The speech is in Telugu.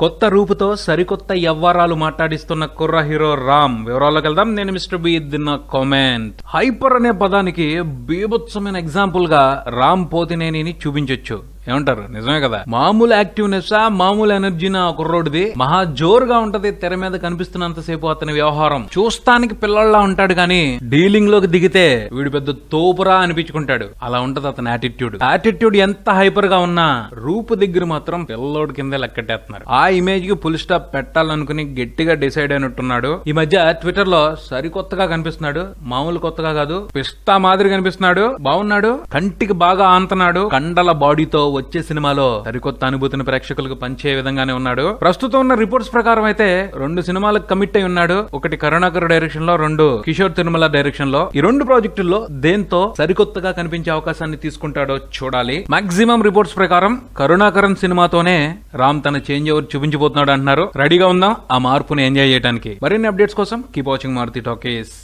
కొత్త రూపుతో సరికొత్త యవ్వరాలు మాట్లాడిస్తున్న కుర్ర హీరో రామ్. వివరాల్లోకి వెళ్దాం. నేను మిస్టర్ బి దిన్న కామెంట్. హైపర్ అనే పదానికి బీభత్సమైన ఎగ్జాంపుల్ గా రామ్ పోతినేనిని చూపించొచ్చు. ఏమంటారు? నిజమే కదా. మామూలు యాక్టివ్నెస్, మామూలు ఎనర్జీ నా కుర్రోడిది మహా జోరుగా ఉంటది. తెర మీద కనిపిస్తున్నంతసేపు అతని వ్యవహారం చూస్తానికి పిల్లల్లా ఉంటాడు, కానీ డీలింగ్ లోకి దిగితే వీడు పెద్ద తోపురా అనిపించుకుంటాడు. అలా ఉంటది అతని యాటిట్యూడ్ ఎంత హైపర్ గా ఉన్నా రూపు దగ్గర మాత్రం పిల్లోడి కింద లెక్కటేస్తున్నారు. ఆ ఇమేజ్ కి ఫుల్ స్టాప్ పెట్టాలనుకుని గట్టిగా డిసైడ్ అయినట్టున్నాడు. ఈ మధ్య ట్విట్టర్ లో సరికొత్తగా కనిపిస్తున్నాడు. మామూలు కొత్తగా కాదు, పిస్తా మాదిరి కనిపిస్తున్నాడు. బాగున్నాడు, కంటికి బాగా ఆంతనాడు. కండల బాడీతో వచ్చే సినిమాలో సరికొత్త అనుభూతిని ప్రేక్షకులకు పంచే విధంగానే ఉన్నాడు. ప్రస్తుతం ఉన్న రిపోర్ట్స్ ప్రకారం అయితే 2 సినిమాలకు కమిట్ అయి ఉన్నాడు. ఒకటి కరుణాకర్ డైరెక్షన్ లో, 2 కిషోర్ తిరుమల డైరెక్షన్ లో. ఈ 2 ప్రాజెక్టుల్లో దేంతో సరికొత్తగా కనిపించే అవకాశాన్ని తీసుకుంటాడో చూడాలి. మాక్సిమం రిపోర్ట్స్ ప్రకారం కరుణాకరన్ సినిమాతోనే రామ్ తన చేంజ్ ఓవర్ చూపించబోతున్నాడు అంటున్నారు. రెడీగా ఉందాం ఆ మార్పుని ఎంజాయ్ చేయడానికి. మరిన్ని అప్డేట్స్ కోసం కీప్ వాచింగ్ మారుతి టాకీస్.